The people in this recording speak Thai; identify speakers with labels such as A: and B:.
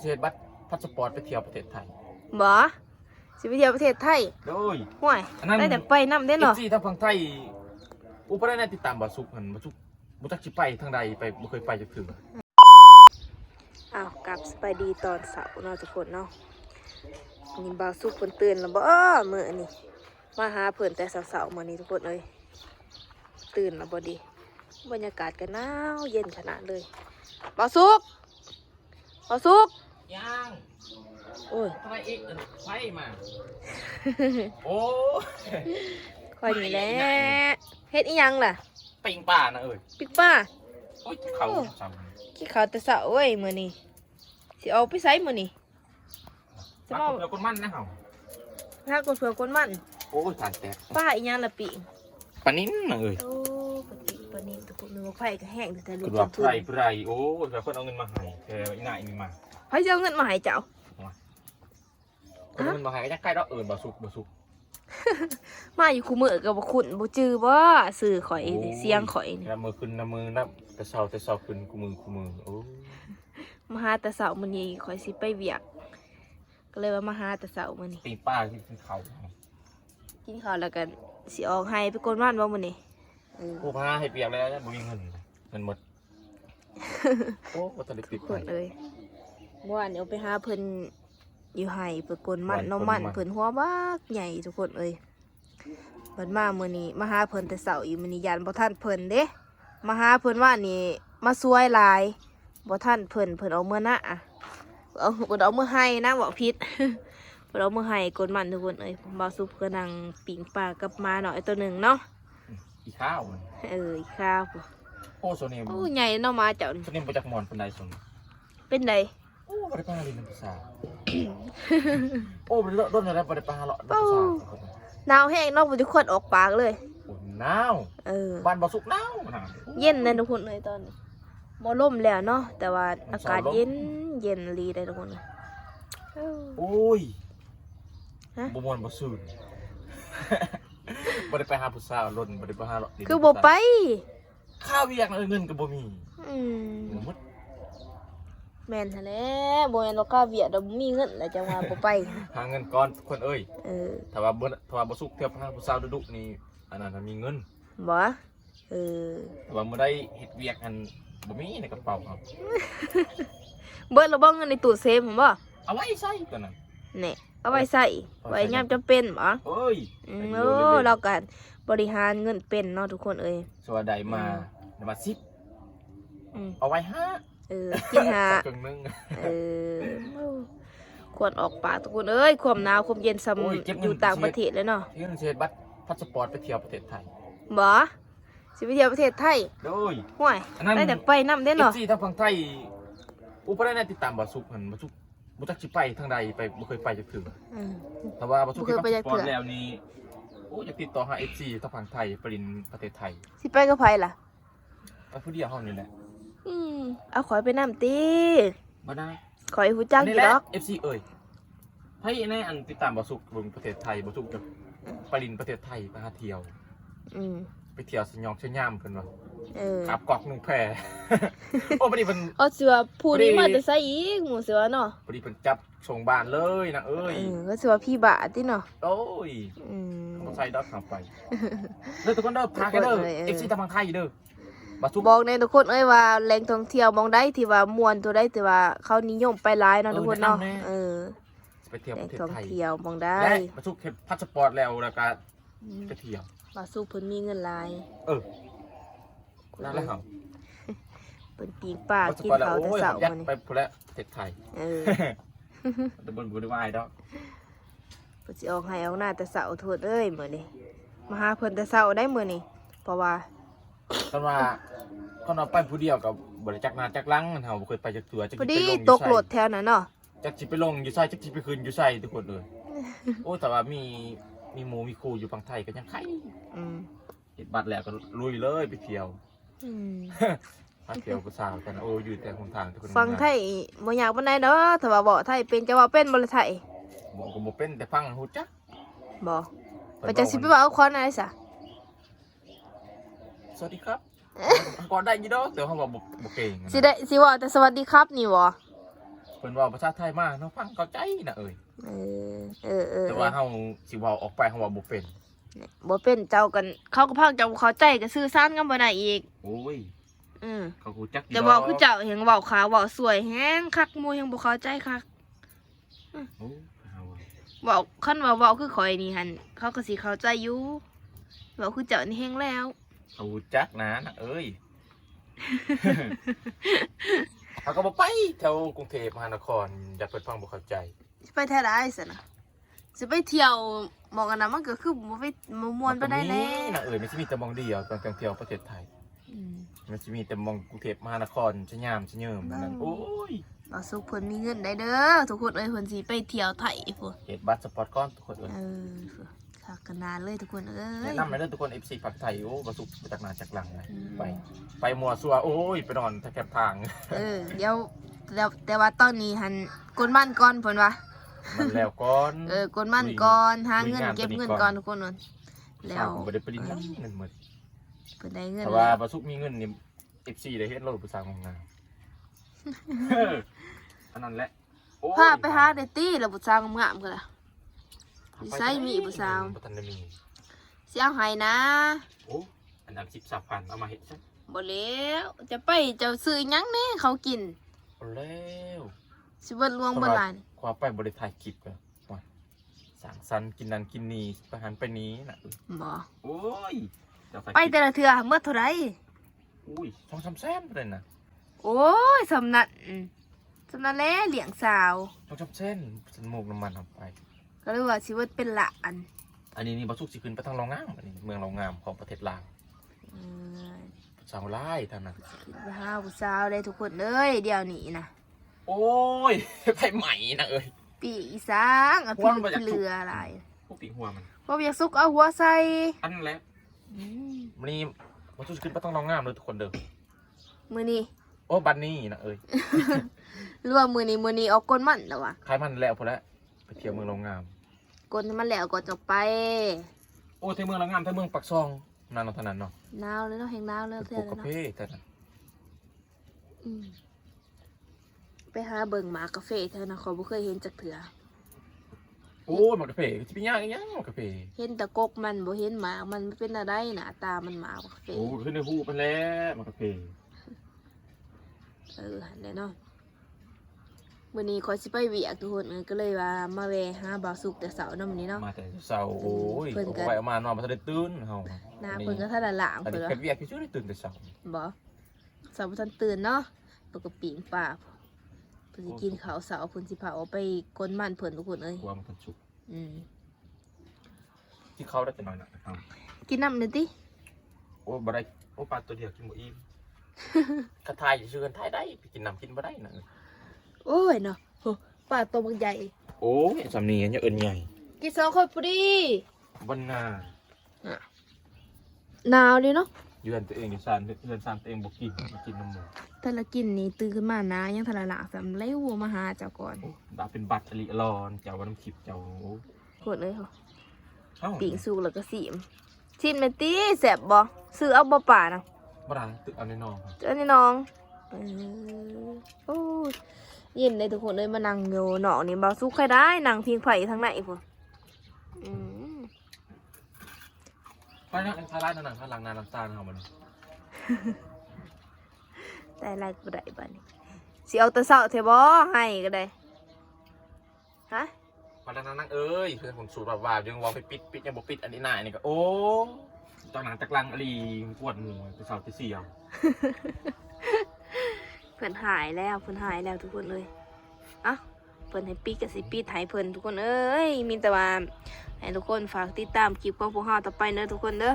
A: เช็ดบัตรพาสปอร์ตไปเที่ยวประเทศไทย
B: บ่สิไปเที่ยวประเทศไทย
A: โดย
B: ห่วยได้แต่ไปนำได้เหรอ
A: ที่ทางฝั่งไทยอุปนัยติดตามบ่สุกหันบ่สุกบ่จักสิไปทางใดไปบ่เคยไปจักถึง
B: กลับสไปดีตอนเสาร์เนาะทุกคนเนาะนี่บ่าวสุกเพิ่นตื่นแล้วบ่มื้อนี้มาหาเพิ่นแต่เช้าๆมื้อนี้ทุกคนเอ้ยตื่นแล้วบ่ดีบรรยากาศก็หนาวเย็นขนาดเลยบ่าวสุก
A: ย่าง
B: โอ้ย
A: ทำไมอีกไฟมาโอ้
B: ค่อยนี่แหละเฮ็ดอีหยังล่ะ
A: ปิ้งป่านะเอ้ย
B: ปิ๊กป้า
A: โอ้ยเขาซ้
B: ำขี้เขาแต่เช้าเอ้ยมื้อนี้สิเอาไปไสมื้อนี้
A: จะมาแล้วคนมันนะเฮา
B: ถ้าคนเผื่อคนมัน
A: โอ้ยทานแตก
B: ป้าอีหยังละปิ
A: ปานิ้นนะเอ้ย
B: โอ้ปานิ้นทุกคนนึกว่าไผก็แห้งแต่ลูก
A: จังทุนไผโอ้ยแล้วเพิ่นเอาเงินมาให้แต่อีน่าอีนี่มา
B: ไผจะเอาเงินมาให้เจ้า
A: คนเงินมาให้ก็ยังใกล้ดอกบ่สุก
B: มาอยู่คู่มือก็บ่คุ้นบ่จื้อบ่สื่อข่อยเสียงข่อยนี่
A: น้ำมือขึ้นน้ำมือน้ำแต่เช้าขึ้นคู่มือโอ้
B: มาหาแต่เช้ามื้อนี้ข่อยสิไปเวียกก็เลยว่ามาหาแต่เช้ามื้อนี้
A: ตีป้ากินข้าว
B: แล้วกันสิออกให้ไปกวนบ้านบ่มื้อนี้
A: ผู้พาให้เปียกแล้วบ่มีเงินหมดโอ้บ่ทันได้ติด
B: คนเอ้ยเมื่อวานเอาไปหาเพิ่นอยู่ให้ไปกวนมันน้องมันเพิ่นหัวบักใหญ่ทุกคนเอ้ยเพิ่นมามื้อนี้มาหาเพิ่นแต่เช้าอีมื้อนี้ยานบ่ทันเพิ่นเด้มาหาเพิ่นว่านี่มาซวยหลายบ่ทันเพิ่นเอามื้อนะเอามื้อให้นะบ่ผิดเพิ่นเอามื้อให้กวนมันทุกคนเอ้ยบ่าวซุปก็นั่งปิ้งปลากับมาหน่อยตัวนึงเนาะ
A: อีข้าว
B: อีข้าว
A: โอ้โซนี่
B: โอ้ใหญ่เนาะมาเจ้า
A: โซนี่บ่จักมอนปานใดซุ
B: เป็นได
A: โอ้บ่ได้ปลาลิ้นภาษาโอ้บ่ได้โดนอะไรบ่ได้ปลาเลาะภาษา
B: หนาวแห้งเนาะบ่ทุกคนออกปากเลย
A: โอ้หนาวบ้านบ่สุกหนาว
B: เย็นเลยทุกคนเลยตอนนี้บ่ลมแล้วเนาะแต่ว่าอากาศเย็นลีได้ทุกคน
A: โอ้ยบ่ม่วนบ่ซื่นบ่ได้ไปหาผู้สาวล้นบ่ได้ไปหาเลาะ
B: คือบ่ไป
A: ข้าวเวียกเงินก็บ่มีหมด
B: แม่นแท้บ่แม่นว่าข้าวเวียกบ่มีเงินแล้วจังว่าบ่ไป
A: หาเงินก่อนคนเอ้ยถ้าว่าบ่สุกเทียบหาผู้สาวดุๆนี่อันนั้นมีเงิน
B: บ่
A: แต่ว่ามื้อใดเฮ็ดเวียกอันบ่มีในกระเป๋าครับ
B: เบิดแล้วบ่เงินในตู้เซฟผมบ่
A: เอาไว้ใส่ตัวนั้น
B: นี่เอาไว้ใส่ไว้ยามจำเป็นบ่
A: เอ้ย
B: เราก็บริหารเงินเป็นเนาะทุกคนเอ้ย
A: สวัสดีมา10เอาไว้5
B: กิน5
A: ครึ่งนึง
B: ควรออกปากทุกคนเอ้ยความหนาวความเย็นซ้ำอยู่ต่างประเทศเลยเนาะ
A: เงินเช็ดบัตรพาสปอร์ตไปเที่ยวประเทศไทย
B: บ่สิไปเที่ยวประเทศไทย
A: โดย
B: ห่วยได้แต่ไปนำได้เนาะ
A: ที่ทางฝั่งไทยอุปนัยติดตามบ่สุกหันบ่สุกบ่จักสิไปทางใดไปบ่เคยไปจักถึงแต่ว่าบ่สุกพาสปอร์ตแล้วนี่โอ้อยากติดต่อหา FC ทางฝั่งไทยปริญประเทศไทย
B: สิไปกับไผล่ะ
A: ไปผู้เดียวเฮานี่แหละ
B: เอาข่อยไปนำติ
A: บ่ได้
B: ข่อยฮู้จักอยู่ดอก
A: FC เอ้ยไผในอันติดตามบ่สุกเบิ่งประเทศไทยบ่สุกจะปริญประเทศไทยไปหาเที่ยวไปเที่ยวสยองสยามเพิ่นว่าขับกอกนุ่งแพรโอ้พอดีเพิ่น
B: เสือผู้นี้มาแต่ไสอีกหมู่เสือเนาะ
A: พอดีเพิ่นจับส่งบ้านเลยนะเอ้ย
B: ก็เสือพี่บะติเนาะ
A: โอ้ยต้องใส่ดอกทางไปเด้อทุกคนเด้อพากันเด้อ FC ทางไทยเด้อ
B: บอกในทุกคนเอ้ยว่าแหล่งท่องเที่ยวมองได้ที่ว่าม่วนตัวได้ที่ว่าเขานิยมไปหลายเนาะทุกคนเนาะ
A: ไปเที่ยวประเทศไทย
B: เที่ยวมองได้
A: และมาสุกพาสปอร์ตแล้วก็ไปเที่ยว
B: มาสุกเพิ่นมีเงินหลาย
A: นั่นแหละครับ
B: เพิ่นปีกปลากินข้าวแต่เช้ามื้อนี้
A: ไปพุ่นแล้วประเทศไทยแต่บ่ได้ว่าดอก
B: เพิ่นสิออกให้เอาหน้าแต่เช้าโทษเอ้ยมื้อนี้มาหาเพิ่นแต่เช้าได้มื้อนี้เพราะว่า
A: คนว่าไปผู้เดียวกับบริจักนาจักลังเฮาบ่เคยไปจักตัวจักสิไปลง
B: ตกรถแถวนั้นเนาะ
A: จักสิไปลงอยู่ไสจักสิไปคืนอยู่ไสทุกคนเลยโอ้แต่ว่ามีหมู่มีครูอยู่ฝั่งไทยก็ยังไข่เฮ็ดบัตรแล้วก็ลุยเลยไปเที่ยวไปเที่ยวผู้สาวกันโอ้อยู่แต่หนทางทุกคน
B: ฟังไทยบ่ยากปานใดเด้อถ้าว่าบ่ไทยเป็นจะว่าเป็นบ่ไทย
A: บ่ก็บ่เป็นแต่ฟังฮู้จัก
B: บ่ก็จะสิไปว่าเอาคนอะไรซะ
A: สวัสดีครับก่อนได้ยี่ดอกแต่เขาบอกบ่เก่ง
B: สิว่าแต่สวัสดีครับนี่บ่
A: เพิ่นเว้าภาษาไทยมาเนาะฟังเข้าใจนะเอ้ย
B: เออ
A: แต่ว่าเฮาสิเว้าออกไปเฮาเว้าบ่เป็น
B: บ่เป็นเจ้ากันเขาก็พังเจ้าเข้าใจก็สื่อสารกันบ่ได้อีก
A: โอ้ยเขาฮู้จัก
B: จะบอกคือเจ้าเห็นเว้าขาวเว้าสวยแฮงคักหมู่ยังบ่เข้าใจคัก
A: โอ้เฮา
B: เว้าคันว่าเว้าคือข่อยนี่หั่นเขาก็สิเข้าใจอยู่เว้าคือเจ้านี่แฮงแล้ว
A: เขาฮู้จักนะเอ้ย เขาก็บ่ไปแถวกรุงเทพมหานครอยากเพิ่นฟังบ่เข้าใจ
B: สิไปแท้ได้ซั่นน่ะสิไปเที่ยวหมองอันนั้นมันก็คือบ่ไปบ่ม่วนไปได้แน่
A: นะเอ้ยมันสิมีแต่หมองเดียวตอนท่องเที่ยวประเทศไทยมันสิมีแต่หมองกรุงเทพมหานครชะยามชะเยิมนั่นโอ้ย
B: บ่สุกเพิ่นมีเงินได้เด้อทุกคนเอ้ยเพิ่นสิไปเที่ยวไทยพุ่น
A: เฮ็ดบัตรสปอร์ตก่อนทุกคนเอ้ย
B: คักกันนานเลยทุกคนเอ้
A: แนะ
B: ย
A: นำให้เด้อทุกคน FC ฝั่งไทยโอ้บ่สุกมาจากหน้าจากหลังเลยไปมัวซัวโอ้ยไปนอนแคบทาง
B: เดี๋ยวแต่ว่าตอนนี้หันกนบ้านก่อนเพิ่นว่า
A: มันแล้วก่อน
B: กนบ้านก่อนหาเงินเก็บเงินก่อนทุกคนนั่นแล้ว
A: บ่ได้ไปดินเงินหมด
B: เพิ่นได้เงิน
A: แต่ว่าบ่สุกมีเงินนี่ FC ได้เฮ็ดรถผู้สาวของนางอันนั้นแหละ
B: พาไปหาได้ตีแล้วผู้สาวงามๆกันล่ะสิใส่มีผู้สาว
A: บ่ทันได้มี
B: สิเอาให้นะ
A: โอ้อันนั้น13,000เอามาเฮ็ดซะ
B: บ่แล้วจะไปเจ้าซื้อหยังแน่เขากิน
A: เอาแล้ว
B: สิเบิดลวงเบิดหลาย
A: ความไปบ่ได้ถ่ายคลิปก็ว่าสร้างสรรค์กินนั่นกินนี่ไปหันไปนี้น่ะ
B: บ่
A: โอ้ย
B: ไปแต่ละเทื่อเมื่อเท่าไหร่
A: อุ้ย2-3แสนเลยนะ
B: โอ้ยสำนักสำนักแลเลี้ยงสาว
A: 2-3แสนสนมูกน้ำมันเอาไป
B: ก็เลยว่าสิเบิดเป็นล้าน
A: อันนี้นี่บ่สุกสิขึ้นไปทางโรงงามอันนี้เมืองโรงงามของประเทศลาว
B: เออ
A: สาวหลายทางนั้น
B: ขึ้นไปหาผู้สาวได้ทุกคนเลยเดี๋ยวนี้นะ
A: โอ้ย ไปใหม่นะเอ้ย
B: ปีอีสางเอา
A: หัวมันมาจาก
B: เรืออะไร
A: พวกปีหัวมัน
B: พออยากซุกเอาหัวใส่
A: อันนั้นแหละ
B: อืม
A: มันนี่บ่สุกสิขึ้นไปทางโรงงามเลยทุกคนเด้อ
B: มือนี้
A: โอ้บัดนี้นะเอ้ย
B: หรือว่ามือนี้เอาก้นมันแล้ววะ
A: ขายมันแล้วพอแล้วไปเที่ยวเมืองโรงงาม
B: ก้นมันแล้วก็จะไป
A: โอ้ที่เมืองโรงงามที่เมืองปักซองนั่นเนาะเท่านั้นเนาะ
B: หนาวเลยเนาะแหงหนาวเลย
A: ป
B: เพื่
A: ลู
B: อน
A: กกา
B: เนาะ
A: แฟแต่นั้น
B: อืมไปหาเบิ่งหมากาแฟเท่านะเขาบ่เคยเห็นจักเถื่อ
A: โอ้ยหมากกาแฟสิเป็นย่างอีหยังหมากกาแฟ
B: เห็นแต่กกมันบ่เห็นหมากมันเป็นอะไรหน้าตามันหมากกาแฟ
A: โอ้ขึ้นในหูไปแล้วหมากกาแฟ
B: หันได้เนาะมื้อนี้ขอยสิไปเวียกทุกคนก็เลยว่ามาแวะหาบ่าวสุกแต่เช้านำนี้เนาะ
A: มาแต่เช้าโอ้ย
B: เพิ่นก็
A: เอาไปเอามานอนมาทันได้ตื่นเฮา
B: หน้าเพิ่นก็ทันได้ล้าง
A: อัน
B: เพิ่
A: นี้
B: น
A: เฮ็ดเวียกชื่อได้ตื่นแต่เช้า
B: บ่เสาร์บ่ทันตื่นเนาะเพิ่นก็ปีงป่าเพิ่นสิกินข้าวเสาร์เพิ่นสิพาเอาไปกนมันเพิ่นทุกคนเอ้ย
A: กลัวมันทันสุก
B: อืม
A: ที่เขาได้แต่น้อยนะครับ
B: กินน้ำหน่อยติ
A: โอ้บ่ได้โอ้ปลาตัวเดียวกินบ่อิ่ม กระทายชื่อกันทายได้ไปกินน้ำกินบ่ได้นะ
B: โอ้ยเนาะโหป่าตัวบักใหญ่
A: โอ้ยสำนีเนี่ยเอิ้นใหญ่
B: กิน2คนพอดี
A: บ่นา
B: หนาวดิเนาะ
A: เยือนตัวเองอยู่ซ่านเยือนซ่านตัวเองบ่กินมากินน้ำหมู
B: แต่ละกินนี่ตื่นขึ้นมานะยังทะละหลากสำเร็วมาหาเจ้าก่อน
A: โอ้ดาเป็นบัตรอลิอลอนเจ้าว่าน้ำทิพย์เจ้าโอ้
B: โคตรเลยเหรอ
A: เอ้า
B: ปิ่งสุกแล้วก็ซีมแม่ติแซ่บบ่ซื้อเอาบ่ป่านะ
A: บ่ได้ตึกเอาแน่นอนครับ
B: เจ้านี่น้องโอ้ยเย็นเลยทุกคนเลยมานั่งโยหนองนี่เบาสุกใครได้นั่งพิงไผ่ทางไหนพุ่นอืม
A: ไปนะทายร้านนั่นน่ะข้างหลังนาน้ำตาลเฮามัน
B: ได้ไรก็ได้บ้านี้สิเอาแต่เสาเทบ่ให้ก็ได้ฮะ
A: มาแล้วนั่งเอ้ยเพื่อนผมสูตรว่ายังวางไปปิดยังบ่ปิดอันนี้หน้านี่ก็โอ้ตอนหลังตะกลังอลีปวดหัวไปเสาที่4เอา
B: เพิ่นหายแล้วทุกคนเลยอ่ะเพิ่นให้ปิดก็สิปิดให้เพิ่นทุกคนเอ้ยมีแต่ว่าให้ทุกคนฝากติดตามคลิปของพวกเราต่อไปเด้อทุกคนเด้อ